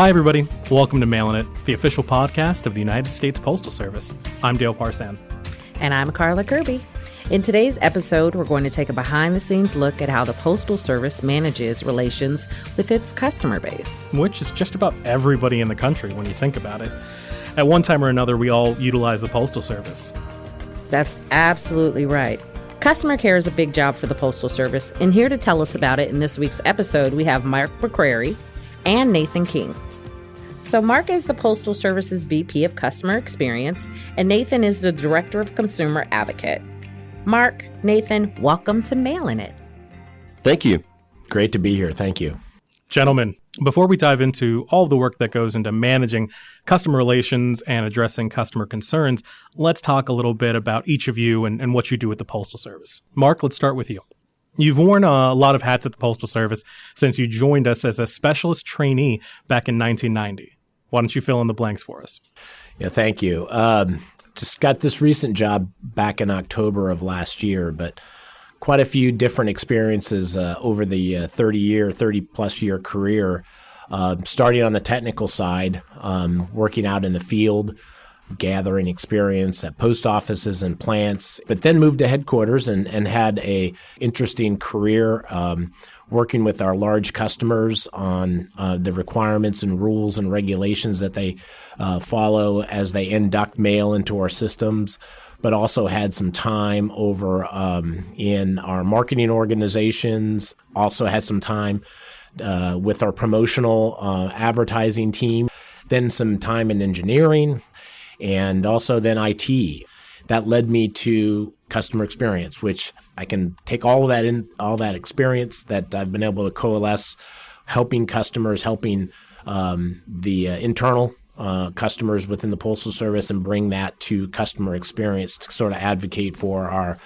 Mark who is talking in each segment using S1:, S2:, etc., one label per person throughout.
S1: Hi, everybody. Welcome to Mailin It, the official podcast of the United States Postal Service. I'm Dale Parsan.
S2: And I'm Carla Kirby. In today's episode, we're going to take a behind-the-scenes look at how the Postal Service manages relations with its customer base.
S1: Which is just about everybody in the country when you think about it. At one time or another, we all utilize the Postal Service.
S2: That's absolutely right. Customer care is a big job for the Postal Service, and here to tell us about it in this week's episode, we have Marc McCrery and Nathan King. So Marc is the Postal Service's VP of Customer Experience, and Nathan is the Director of Consumer Advocate. Marc, Nathan, welcome to Mailin It.
S3: Thank you.
S4: Great to be here. Thank you.
S1: Gentlemen, before we dive into all the work that goes into managing customer relations and addressing customer concerns, let's talk a little bit about each of you and what you do at the Postal Service. Marc, let's start with you. You've worn a lot of hats at the Postal Service since you joined us as a specialist trainee back in 1990. Why don't you fill in the blanks for us?
S4: Yeah, thank you. Just got this recent job back in October of last year, but quite a few different experiences over the 30-plus year career, starting on the technical side, working out in the field, gathering experience at post offices and plants, but then moved to headquarters and had a interesting career working with our large customers on the requirements and rules and regulations that they follow as they induct mail into our systems, but also had some time over in our marketing organizations, also had some time with our promotional advertising team, then some time in engineering, and also then IT. That led me to customer experience, which I can take all that experience that I've been able to coalesce, helping customers, helping the internal customers within the Postal Service, and bring that to customer experience to sort of advocate for our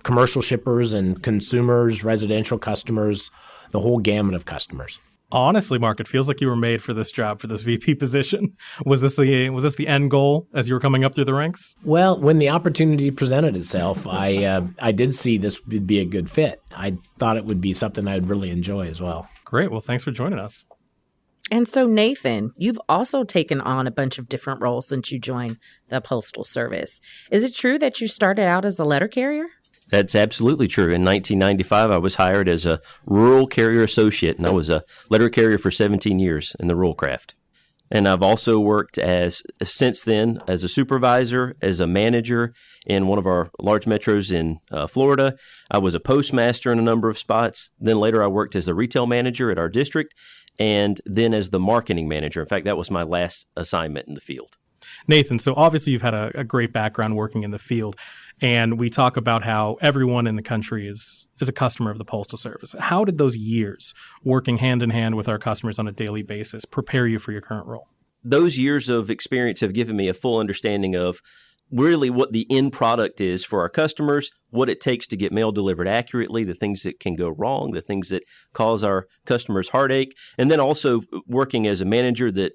S4: commercial shippers and consumers, residential customers, the whole gamut of customers.
S1: Honestly, Marc, it feels like you were made for this job, for this VP position. Was this the end goal as you were coming up through the ranks?
S4: Well, when the opportunity presented itself, I did see this would be a good fit. I thought it would be something I'd really enjoy as well.
S1: Great. Well, thanks for joining us.
S2: And so, Nathan, you've also taken on a bunch of different roles since you joined the Postal Service. Is it true that you started out as a letter carrier?
S3: That's absolutely true. In 1995, I was hired as a rural carrier associate, and I was a letter carrier for 17 years in the rural craft. And I've also worked since then as a supervisor, as a manager in one of our large metros in Florida. I was a postmaster in a number of spots. Then later I worked as a retail manager at our district, and then as the marketing manager. In fact, that was my last assignment in the field.
S1: Nathan, so obviously you've had a great background working in the field, and we talk about how everyone in the country is a customer of the Postal Service. How did those years working hand in hand with our customers on a daily basis prepare you for your current role?
S3: Those years of experience have given me a full understanding of really what the end product is for our customers, what it takes to get mail delivered accurately, the things that can go wrong, the things that cause our customers heartache, and then also working as a manager that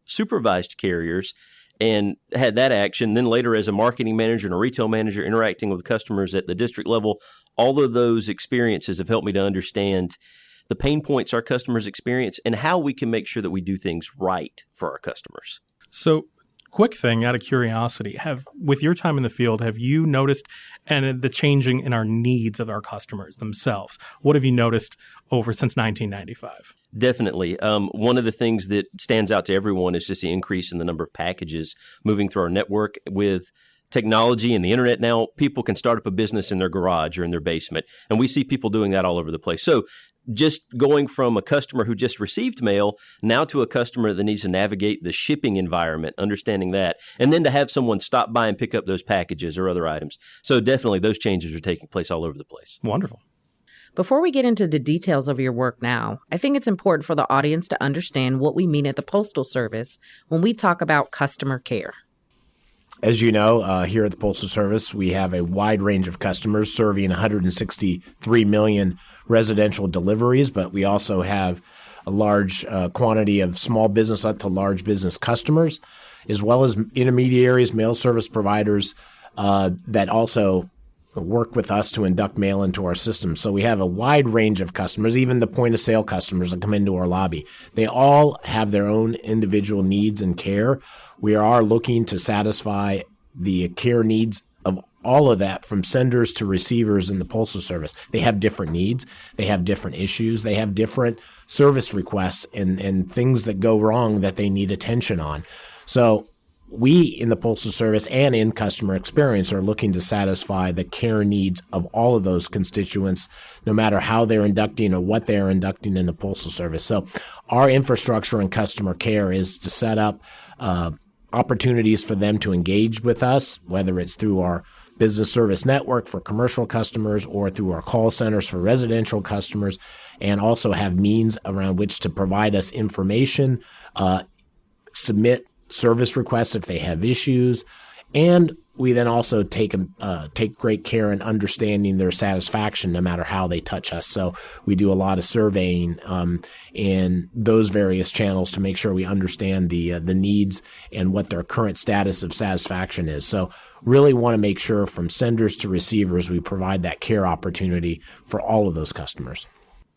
S3: supervised carriers and had that action. Then later as a marketing manager and a retail manager interacting with customers at the district level, all of those experiences have helped me to understand the pain points our customers experience and how we can make sure that we do things right for our customers.
S1: So quick thing out of curiosity, with your time in the field, have you noticed the changing in our needs of our customers themselves? What have you noticed since 1995?
S3: Definitely. One of the things that stands out to everyone is just the increase in the number of packages moving through our network. With technology and the internet now, people can start up a business in their garage or in their basement, and we see people doing that all over the place. So just going from a customer who just received mail now to a customer that needs to navigate the shipping environment, understanding that, and then to have someone stop by and pick up those packages or other items. So definitely those changes are taking place all over the place.
S1: Wonderful.
S2: Before we get into the details of your work now, I think it's important for the audience to understand what we mean at the Postal Service when we talk about customer care.
S4: As you know, here at the Postal Service, we have a wide range of customers serving 163 million residential deliveries, but we also have a large quantity of small business up to large business customers, as well as intermediaries, mail service providers that also work with us to induct mail into our system. So we have a wide range of customers, even the point of sale customers that come into our lobby. They all have their own individual needs and care. We are looking to satisfy the care needs of all of that, from senders to receivers in the Postal Service. They have different needs. They have different issues. They have different service requests and things that go wrong that they need attention on. So we in the Postal Service and in customer experience are looking to satisfy the care needs of all of those constituents, no matter how they're inducting or what they're inducting in the Postal Service. So our infrastructure in customer care is to set up opportunities for them to engage with us, whether it's through our business service network for commercial customers or through our call centers for residential customers, and also have means around which to provide us information, submit service requests if they have issues, and we then also take great care in understanding their satisfaction no matter how they touch us. So we do a lot of surveying in those various channels to make sure we understand the needs and what their current status of satisfaction is. So really want to make sure from senders to receivers we provide that care opportunity for all of those customers.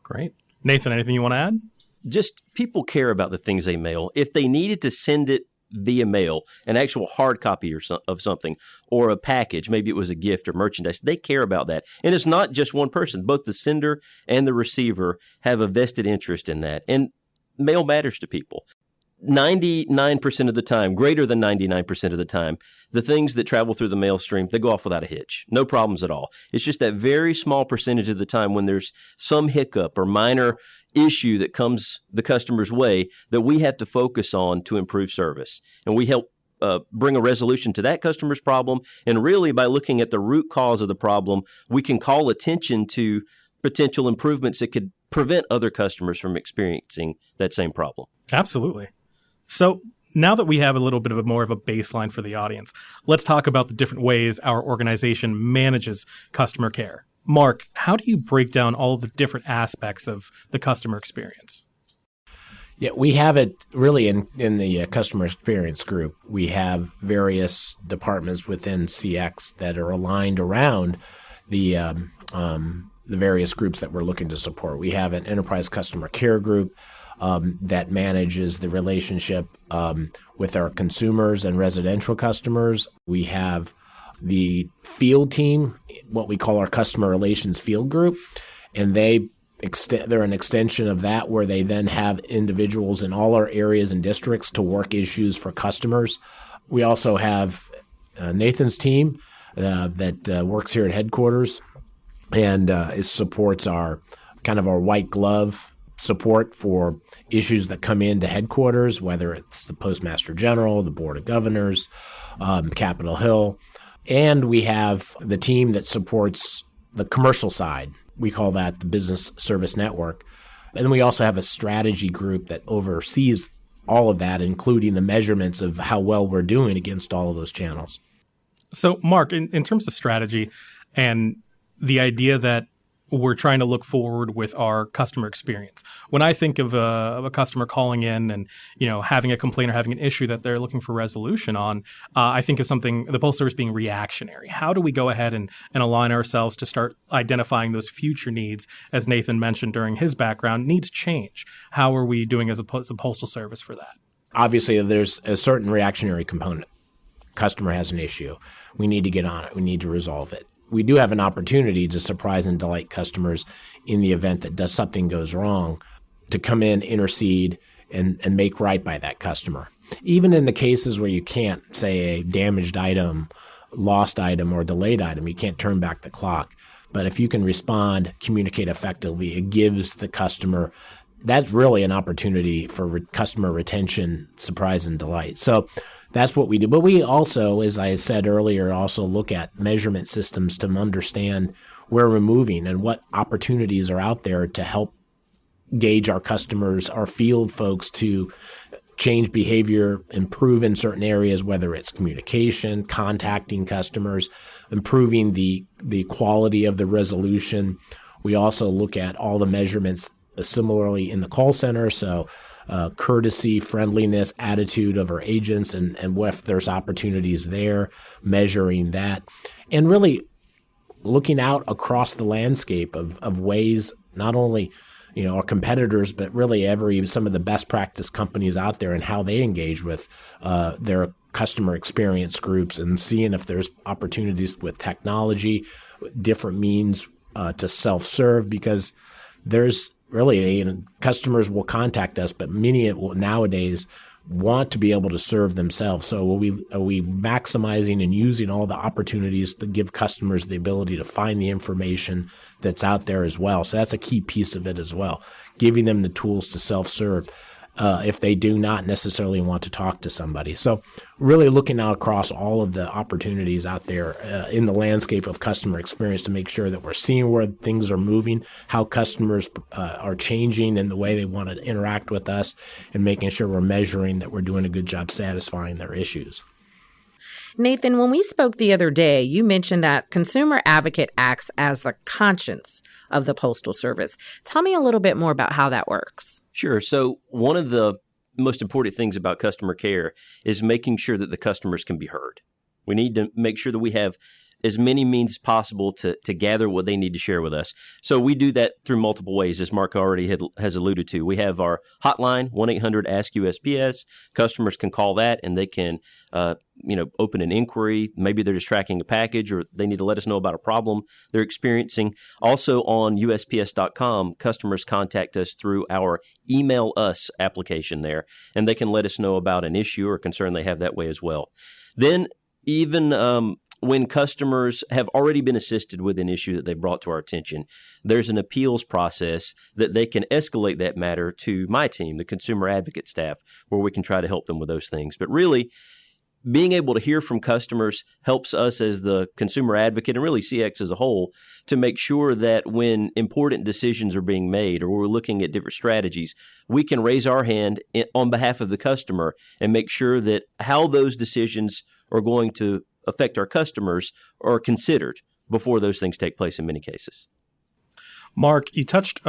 S1: Great. Nathan, anything you want to add?
S3: Just people care about the things they mail. If they needed to send it via mail, an actual hard copy of something, or a package, maybe it was a gift or merchandise, they care about that. And it's not just one person. Both the sender and the receiver have a vested interest in that. And mail matters to people. 99% of the time, greater than 99% of the time, the things that travel through the mail stream, they go off without a hitch. No problems at all. It's just that very small percentage of the time when there's some hiccup or minor issue that comes the customer's way that we have to focus on to improve service. And we help bring a resolution to that customer's problem. And really, by looking at the root cause of the problem, we can call attention to potential improvements that could prevent other customers from experiencing that same problem.
S1: Absolutely. So now that we have a little bit of more of a baseline for the audience, let's talk about the different ways our organization manages customer care. Mark, how do you break down all of the different aspects of the customer experience?
S4: Yeah, we have it really in the customer experience group. We have various departments within CX that are aligned around the various groups that we're looking to support. We have an enterprise customer care group that manages the relationship with our consumers and residential customers. We have the field team, what we call our customer relations field group, and they're an extension of that, where they then have individuals in all our areas and districts to work issues for customers. We also have Nathan's team that works here at headquarters and supports our white glove support for issues that come into headquarters, whether it's the Postmaster General, the Board of Governors, Capitol Hill. And we have the team that supports the commercial side. We call that the Business Service Network. And then we also have a strategy group that oversees all of that, including the measurements of how well we're doing against all of those channels.
S1: So, Mark, in terms of strategy and the idea that we're trying to look forward with our customer experience. When I think of a customer calling in and, having a complaint or having an issue that they're looking for resolution on, I think of something, the Postal Service being reactionary. How do we go ahead and align ourselves to start identifying those future needs? As Nathan mentioned during his background, needs change. How are we doing as a Postal Service for that?
S4: Obviously, there's a certain reactionary component. Customer has an issue. We need to get on it. We need to resolve it. We do have an opportunity to surprise and delight customers in the event that something goes wrong, to come in, intercede, and make right by that customer. Even in the cases where you can't, say, a damaged item, lost item, or delayed item, you can't turn back the clock. But if you can respond, communicate effectively, it gives the customer, that's really an opportunity for customer retention, surprise, and delight. So that's what we do. But we also, as I said earlier, also look at measurement systems to understand where we're moving and what opportunities are out there to help gauge our customers, our field folks, to change behavior, improve in certain areas, whether it's communication, contacting customers, improving the quality of the resolution. We also look at all the measurements similarly in the call center. So courtesy, friendliness, attitude of our agents, and if there's opportunities there, measuring that. And really, looking out across the landscape of ways, not only our competitors, but really some of the best practice companies out there and how they engage with their customer experience groups, and seeing if there's opportunities with technology, different means to self-serve, because there's really customers will contact us, but many nowadays want to be able to serve themselves. So are we maximizing and using all the opportunities to give customers the ability to find the information that's out there as well? So that's a key piece of it as well, giving them the tools to self-serve if they do not necessarily want to talk to somebody. So really looking out across all of the opportunities out there in the landscape of customer experience to make sure that we're seeing where things are moving, how customers are changing in the way they want to interact with us, and making sure we're measuring that we're doing a good job satisfying their issues.
S2: Nathan, when we spoke the other day, you mentioned that Consumer Advocate acts as the conscience of the Postal Service. Tell me a little bit more about how that works.
S3: Sure. So one of the most important things about customer care is making sure that the customers can be heard. We need to make sure that we have as many means as possible to gather what they need to share with us. So we do that through multiple ways, as Mark already has alluded to. We have our hotline, 1-800-ASK-USPS. Customers can call that and they can open an inquiry. Maybe they're just tracking a package, or they need to let us know about a problem they're experiencing. Also on USPS.com, customers contact us through our Email Us application there, and they can let us know about an issue or concern they have that way as well. Then even when customers have already been assisted with an issue that they brought to our attention, there's an appeals process that they can escalate that matter to my team, the consumer advocate staff, where we can try to help them with those things. But really, being able to hear from customers helps us as the consumer advocate, and really CX as a whole, to make sure that when important decisions are being made or we're looking at different strategies, we can raise our hand on behalf of the customer and make sure that how those decisions are going to affect our customers are considered before those things take place in many cases.
S1: Mark, you touched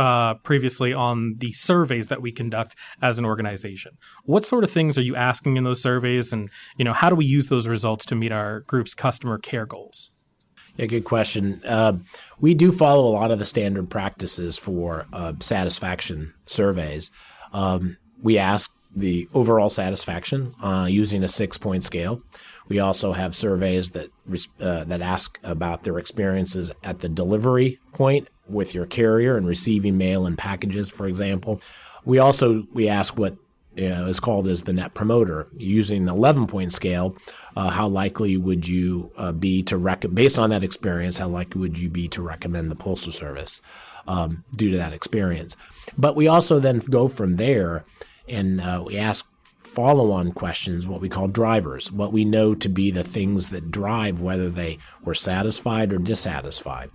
S1: previously on the surveys that we conduct as an organization. What sort of things are you asking in those surveys, and how do we use those results to meet our group's customer care goals?
S4: Yeah, good question. We do follow a lot of the standard practices for satisfaction surveys. We ask the overall satisfaction using a 6-point scale. We also have surveys that ask about their experiences at the delivery point with your carrier and receiving mail and packages, for example. We ask what is called as the Net Promoter. Using an 11-point scale, how likely would you be to based on that experience, how likely would you be to recommend the Postal Service due to that experience? But we also then go from there and we ask follow-on questions, what we call drivers, what we know to be the things that drive whether they were satisfied or dissatisfied.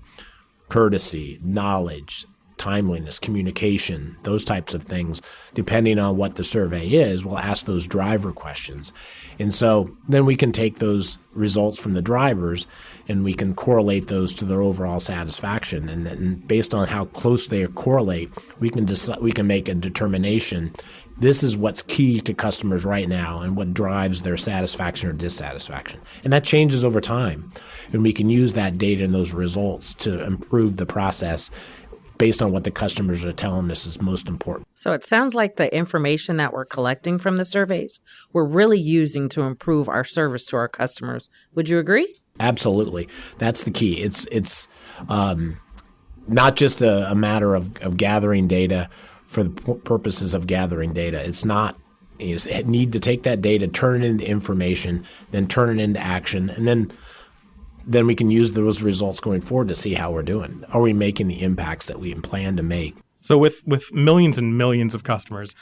S4: Courtesy, knowledge, timeliness, communication, those types of things. Depending on what the survey is, we'll ask those driver questions. And so then we can take those results from the drivers and we can correlate those to their overall satisfaction. And then based on how close they correlate, we can make a determination. This is what's key to customers right now and what drives their satisfaction or dissatisfaction. And that changes over time. And we can use that data and those results to improve the process based on what the customers are telling us is most important.
S2: So it sounds like the information that we're collecting from the surveys, we're really using to improve our service to our customers. Would you agree?
S4: Absolutely. That's the key. It's not just a matter of gathering data for the purposes of gathering data. It's not. You need to take that data, turn it into information, then turn it into action, and then we can use those results going forward to see how we're doing. Are we making the impacts that we plan to make?
S1: So with millions and millions of customers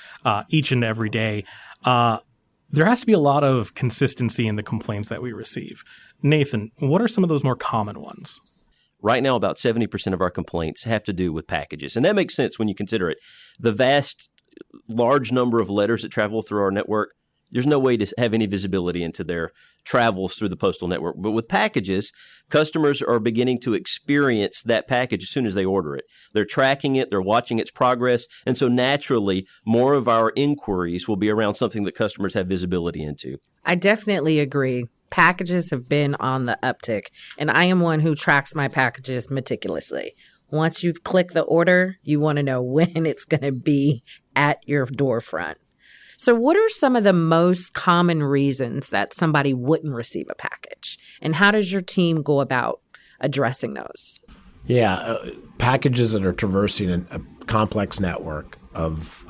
S1: each and every day, there has to be a lot of consistency in the complaints that we receive. Nathan, what are some of those more common ones?
S3: Right now, about 70% of our complaints have to do with packages. And that makes sense when you consider it. The vast, large number of letters that travel through our network, there's no way to have any visibility into their travels through the postal network. But with packages, customers are beginning to experience that package as soon as they order it. They're tracking it, they're watching its progress, and so naturally, more of our inquiries will be around something that customers have visibility into.
S2: I definitely agree. packages have been on the uptick, and I am one who tracks my packages meticulously. Once you've clicked the order, you want to know when it's going to be at your door front. So what are some of the most common reasons that somebody wouldn't receive a package? And how does your team go about addressing those?
S4: Yeah, packages that are traversing a complex network of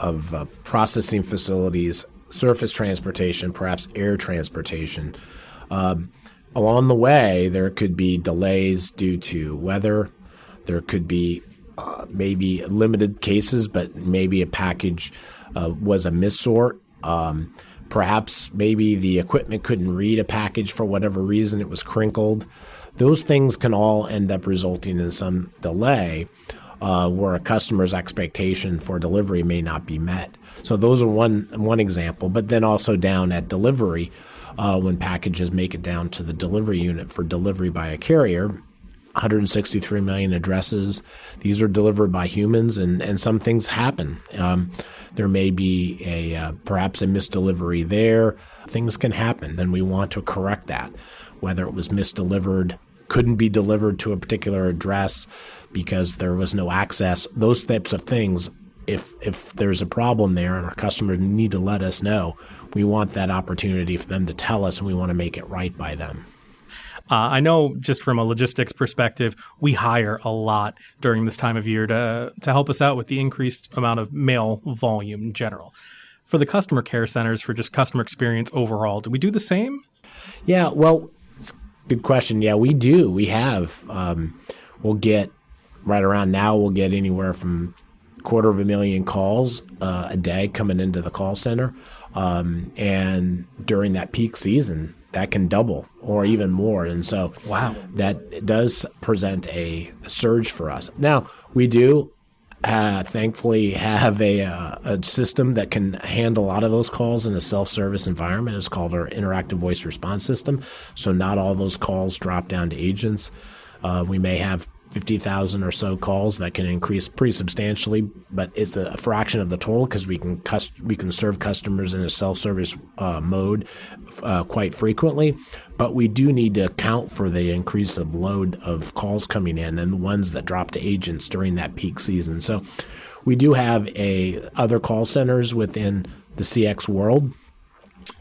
S4: processing facilities, surface transportation, perhaps air transportation. Along the way, there could be delays due to weather. There could be maybe limited cases, but maybe a package was a missort. Perhaps maybe the equipment couldn't read a package for whatever reason. It was crinkled. Those things can all end up resulting in some delay where a customer's expectation for delivery may not be met. So those are one example. But then also down at delivery, when packages make it down to the delivery unit for delivery by a carrier, 163 million addresses. These are delivered by humans, and some things happen. There may be perhaps a misdelivery there. Things can happen. Then we want to correct that, whether it was misdelivered, couldn't be delivered to a particular address because there was no access. Those types of things, if there's a problem there and our customers need to let us know, we want that opportunity for them to tell us, and we want to make it right by them.
S1: I know just from a logistics perspective, we hire a lot during this time of year to help us out with the increased amount of mail volume in general. For the customer care centers, for just customer experience overall, do we do the same?
S4: Yeah, well, it's a good question. Yeah, we do. We have. We'll get, right around now, we'll get anywhere from 250,000 calls a day coming into the call center. And during that peak season, that can double or even more. And so
S1: wow,
S4: that does present a surge for us. Now, we do thankfully have a system that can handle a lot of those calls in a self-service environment. It's called our interactive voice response system. So not all those calls drop down to agents. We may have 50,000 or so calls that can increase pretty substantially, but it's a fraction of the total because we can serve customers in a self-service mode quite frequently. But we do need to account for the increase of load of calls coming in and the ones that drop to agents during that peak season. So we do have other call centers within the CX world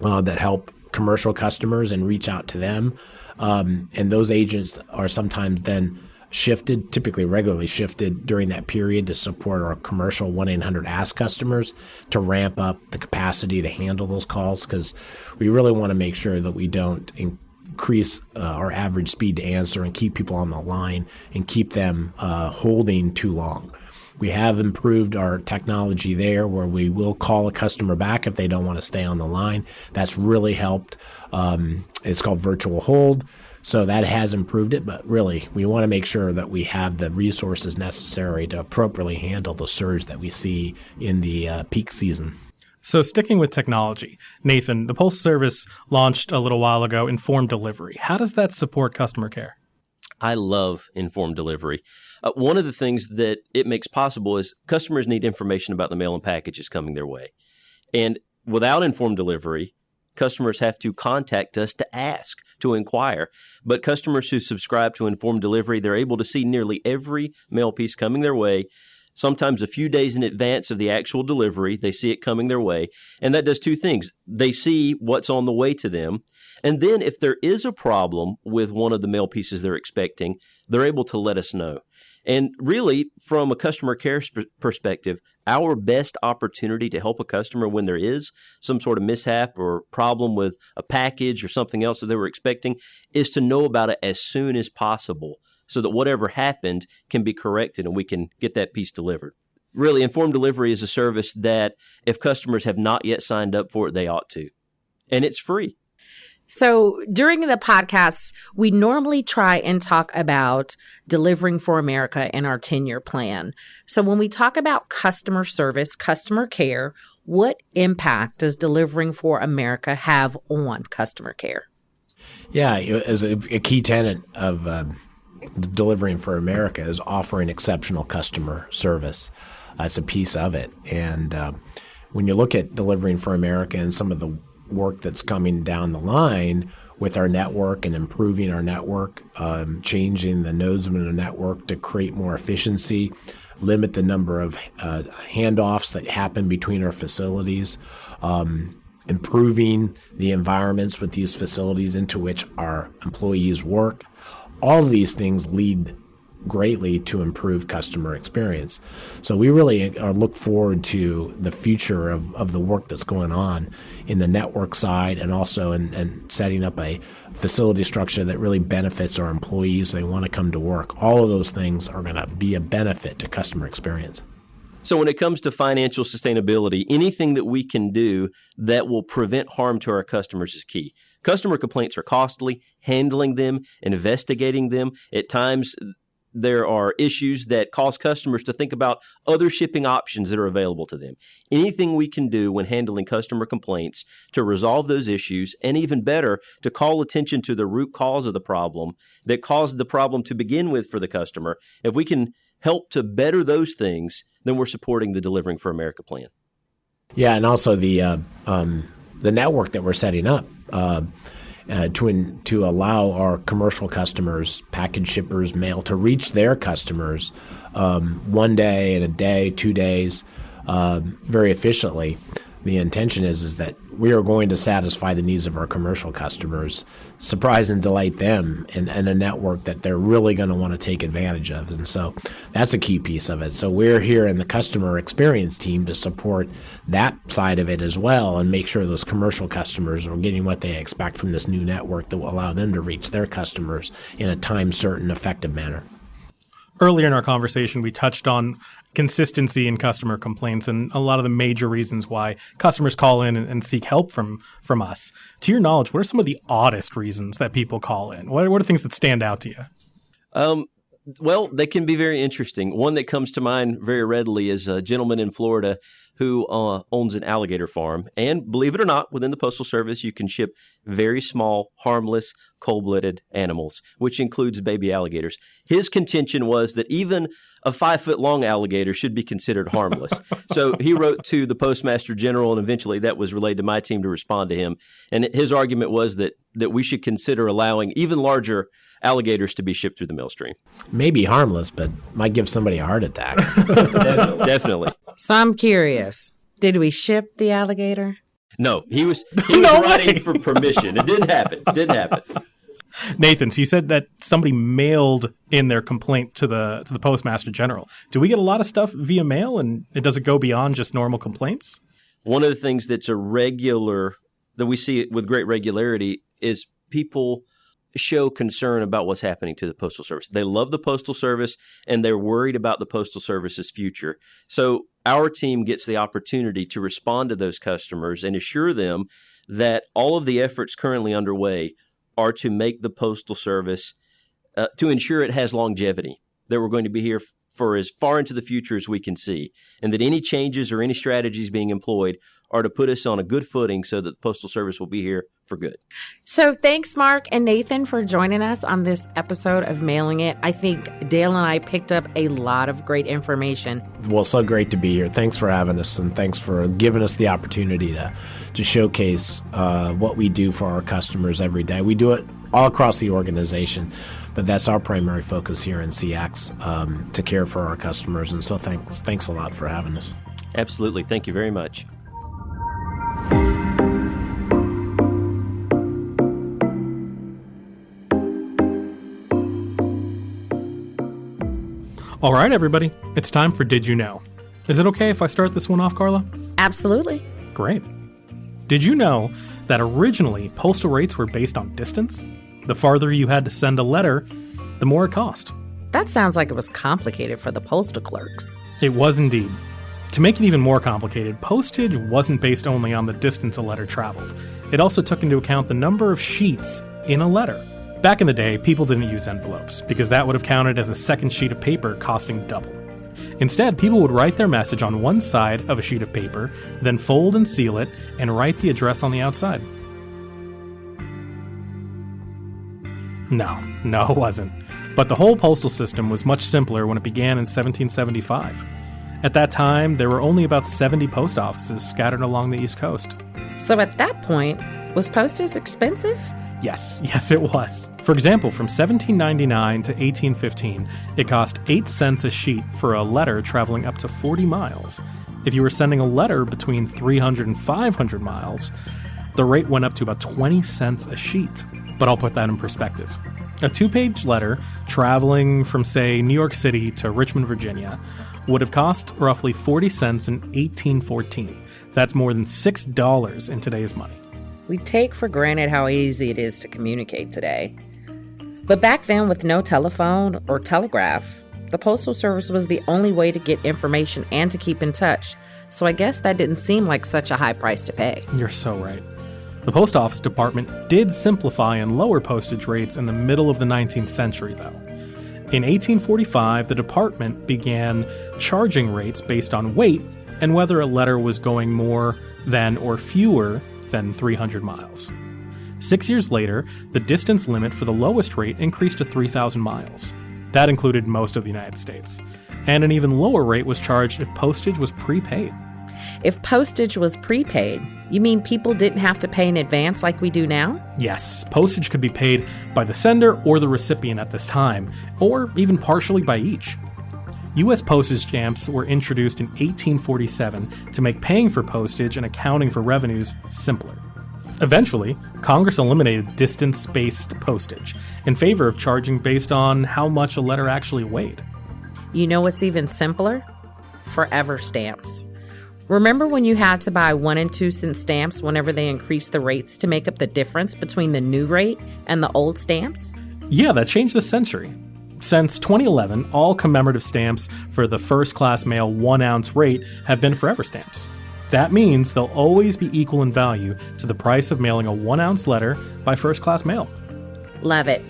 S4: that help commercial customers and reach out to them. And those agents are sometimes then shifted, typically regularly shifted during that period to support our commercial 1-800-ASK customers to ramp up the capacity to handle those calls, because we really want to make sure that we don't increase our average speed to answer and keep people on the line and keep them holding too long. We have improved our technology there where we will call a customer back if they don't want to stay on the line. That's really helped. It's called virtual hold. So that has improved it, but really we want to make sure that we have the resources necessary to appropriately handle the surge that we see in the peak season.
S1: So sticking with technology, Nathan, the Postal Service launched a little while ago Informed Delivery. How does that support customer care?
S3: I love informed delivery. One of the things that it makes possible is customers need information about the mail and packages coming their way. And without informed delivery, customers have to contact us to ask, to inquire. But customers who subscribe to informed delivery, they're able to see nearly every mail piece coming their way, sometimes a few days in advance of the actual delivery. They see it coming their way. And that does two things. They see what's on the way to them. And then if there is a problem with one of the mail pieces they're expecting, they're able to let us know. And really, from a customer care perspective, our best opportunity to help a customer when there is some sort of mishap or problem with a package or something else that they were expecting is to know about it as soon as possible so that whatever happened can be corrected and we can get that piece delivered. Really, informed delivery is a service that if customers have not yet signed up for it, they ought to. And it's free.
S2: So during the podcasts, we normally try and talk about delivering for America and our 10-year plan. So when we talk about customer service, customer care, what impact does delivering for America have on customer care?
S4: Yeah, as a key tenet of delivering for America is offering exceptional customer service. That's a piece of it. And when you look at delivering for America and some of the work that's coming down the line, with our network and improving our network, changing the nodes within the network to create more efficiency, limit the number of handoffs that happen between our facilities, improving the environments with these facilities into which our employees work. All of these things lead greatly to improve customer experience. So we really look forward to the future of the work that's going on in the network side, and also in setting up a facility structure that really benefits our employees. They want to come to work. All of those things are going to be a benefit to customer experience.
S3: So when it comes to financial sustainability, anything that we can do that will prevent harm to our customers is key. Customer complaints are costly. Handling them, investigating them, at times there are issues that cause customers to think about other shipping options that are available to them. Anything we can do when handling customer complaints to resolve those issues, and even better, to call attention to the root cause of the problem that caused the problem to begin with for the customer, if we can help to better those things, then we're supporting the Delivering for America plan.
S4: Yeah, and also the network that we're setting up to allow our commercial customers, package shippers, mail, to reach their customers one day, in a day, 2 days, very efficiently. The intention is that we are going to satisfy the needs of our commercial customers, surprise and delight them in a network that they're really going to want to take advantage of. And so that's a key piece of it. So we're here in the customer experience team to support that side of it as well, and make sure those commercial customers are getting what they expect from this new network that will allow them to reach their customers in a time-certain, effective manner.
S1: Earlier in our conversation, we touched on consistency in customer complaints and a lot of the major reasons why customers call in and seek help from us. To your knowledge, what are some of the oddest reasons that people call in? What are things that stand out to you?
S3: Well, they can be very interesting. One that comes to mind very readily is a gentleman in Florida who owns an alligator farm. And believe it or not, within the Postal Service, you can ship very small, harmless, cold-blooded animals, which includes baby alligators. His contention was that even a 5-foot-long alligator should be considered harmless. So he wrote to the Postmaster General, and eventually that was relayed to my team to respond to him. And his argument was that we should consider allowing even larger alligators to be shipped through the mail stream.
S4: May be harmless, but might give somebody a heart attack.
S3: Definitely.
S2: So I'm curious, did we ship the alligator?
S3: No, he was
S1: No
S3: writing
S1: way.
S3: for permission. It didn't happen.
S1: Nathan, so you said that somebody mailed in their complaint to the Postmaster General. Do we get a lot of stuff via mail, and does it go beyond just normal complaints?
S3: One of the things that's a regular, that we see it with great regularity, is people show concern about what's happening to the Postal Service. They love the Postal Service, and they're worried about the Postal Service's future. So our team gets the opportunity to respond to those customers and assure them that all of the efforts currently underway are to make the Postal Service, to ensure it has longevity, that we're going to be here for as far into the future as we can see, and that any changes or any strategies being employed are to put us on a good footing so that the Postal Service will be here for good.
S2: So thanks, Mark and Nathan, for joining us on this episode of Mailing It. I think Dale and I picked up a lot of great information.
S4: Well, so great to be here. Thanks for having us, and thanks for giving us the opportunity to showcase what we do for our customers every day. We do it all across the organization, but that's our primary focus here in CX, to care for our customers. And so thanks a lot for having us.
S3: Absolutely. Thank you very much.
S1: All right, everybody, it's time for Did You Know? Is it okay if I start this one off, Carla?
S2: Absolutely.
S1: Great. Did you know that originally postal rates were based on distance? The farther you had to send a letter, the more it cost.
S2: That sounds like it was complicated for the postal clerks.
S1: It was indeed. To make it even more complicated, postage wasn't based only on the distance a letter traveled. It also took into account the number of sheets in a letter. Back in the day, people didn't use envelopes because that would have counted as a second sheet of paper costing double. Instead, people would write their message on one side of a sheet of paper, then fold and seal it, and write the address on the outside. No, it wasn't. But the whole postal system was much simpler when it began in 1775. At that time, there were only about 70 post offices scattered along the East Coast.
S2: So at that point, was postage expensive?
S1: Yes, it was. For example, from 1799 to 1815, it cost 8 cents a sheet for a letter traveling up to 40 miles. If you were sending a letter between 300 and 500 miles, the rate went up to about 20 cents a sheet. But I'll put that in perspective. A 2-page letter traveling from, say, New York City to Richmond, Virginia, would have cost roughly 40 cents in 1814. That's more than $6 in today's money.
S2: We take for granted how easy it is to communicate today. But back then, with no telephone or telegraph, the Postal Service was the only way to get information and to keep in touch. So I guess that didn't seem like such a high price to pay.
S1: You're so right. The Post Office Department did simplify and lower postage rates in the middle of the 19th century, though. In 1845, the department began charging rates based on weight and whether a letter was going more than or fewer than 300 miles. 6 years later, the distance limit for the lowest rate increased to 3,000 miles. That included most of the United States. And an even lower rate was charged if postage was prepaid.
S2: If postage was prepaid, you mean people didn't have to pay in advance like we do now?
S1: Yes, postage could be paid by the sender or the recipient at this time, or even partially by each. U.S. postage stamps were introduced in 1847 to make paying for postage and accounting for revenues simpler. Eventually, Congress eliminated distance-based postage in favor of charging based on how much a letter actually weighed.
S2: You know what's even simpler? Forever stamps. Remember when you had to buy 1 and 2 cent stamps whenever they increased the rates to make up the difference between the new rate and the old stamps?
S1: Yeah, that changed this century. Since 2011, all commemorative stamps for the first-class mail 1-ounce rate have been forever stamps. That means they'll always be equal in value to the price of mailing a 1-ounce letter by first-class mail.
S2: Love it.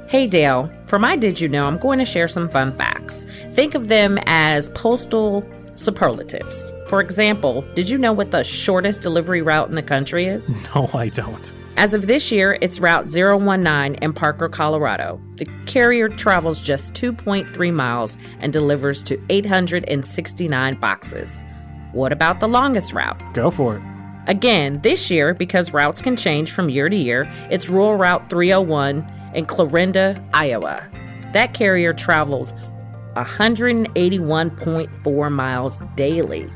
S2: Hey Dale, for my Did You Know, I'm going to share some fun facts. Think of them as postal superlatives. For example, did you know what the shortest delivery route in the country is?
S1: No, I don't.
S2: As of this year, it's Route 019 in Parker, Colorado. The carrier travels just 2.3 miles and delivers to 869 boxes. What about the longest route?
S1: Go for it.
S2: Again, this year, because routes can change from year to year, it's Rural Route 301 in Clarinda, Iowa. That carrier travels 181.4 miles daily,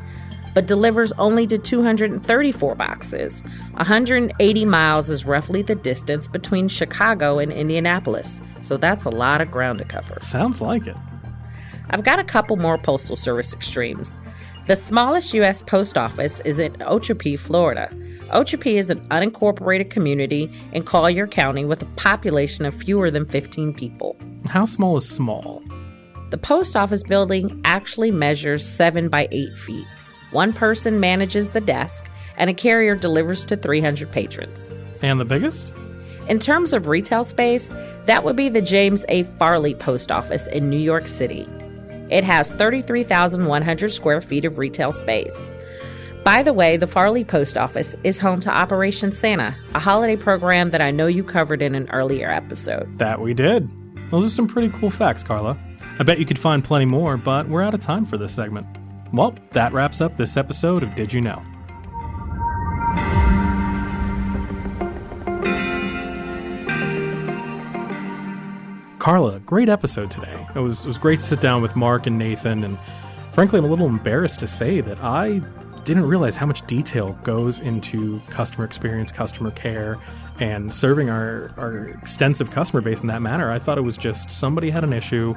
S2: but delivers only to 234 boxes. 180 miles is roughly the distance between Chicago and Indianapolis, so that's a lot of ground to cover.
S1: Sounds like it.
S2: I've got a couple more Postal Service extremes. The smallest U.S. post office is in Ochopee, Florida. Ochopee is an unincorporated community in Collier County with a population of fewer than 15 people.
S1: How small is small?
S2: The post office building actually measures 7 by 8 feet. One person manages the desk, and a carrier delivers to 300 patrons.
S1: And the biggest?
S2: In terms of retail space, that would be the James A. Farley Post Office in New York City. It has 33,100 square feet of retail space. By the way, the Farley Post Office is home to Operation Santa, a holiday program that I know you covered in an earlier episode.
S1: That we did. Those are some pretty cool facts, Carla. I bet you could find plenty more, but we're out of time for this segment. Well, that wraps up this episode of Did You Know? Carla, great episode today. It was great to sit down with Mark and Nathan, and frankly, I'm a little embarrassed to say that I didn't realize how much detail goes into customer experience, customer care, and serving our extensive customer base in that manner. I thought it was just somebody had an issue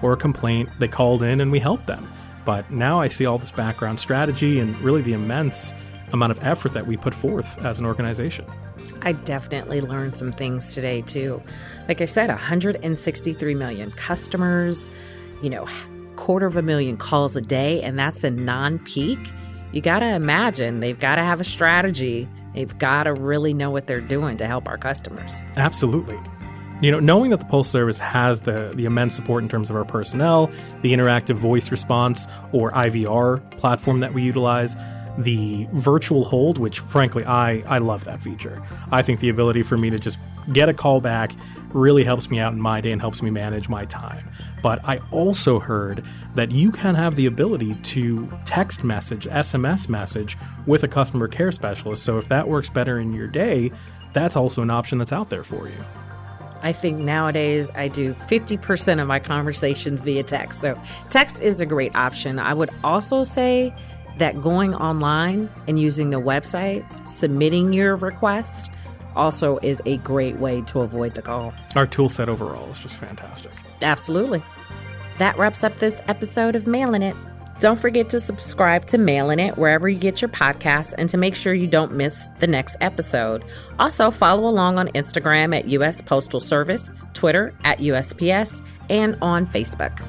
S1: or a complaint, they called in and we helped them. But now I see all this background strategy and really the immense amount of effort that we put forth as an organization.
S2: I definitely learned some things today, too. Like I said, 163 million customers, 250,000 calls a day, and that's in non-peak. You got to imagine they've got to have a strategy. They've got to really know what they're doing to help our customers.
S1: Absolutely. Knowing that the Postal Service has the immense support in terms of our personnel, the interactive voice response or IVR platform that we utilize, the virtual hold, which frankly, I love that feature. I think the ability for me to just get a call back really helps me out in my day and helps me manage my time. But I also heard that you can have the ability to text message, SMS message with a customer care specialist. So if that works better in your day, that's also an option that's out there for you.
S2: I think nowadays I do 50% of my conversations via text. So text is a great option. I would also say that going online and using the website, submitting your request, also is a great way to avoid the call.
S1: Our tool set overall is just fantastic.
S2: Absolutely. That wraps up this episode of Mailin It. Don't forget to subscribe to Mailin It wherever you get your podcasts and to make sure you don't miss the next episode. Also, follow along on Instagram at U.S. Postal Service, Twitter at USPS, and on Facebook.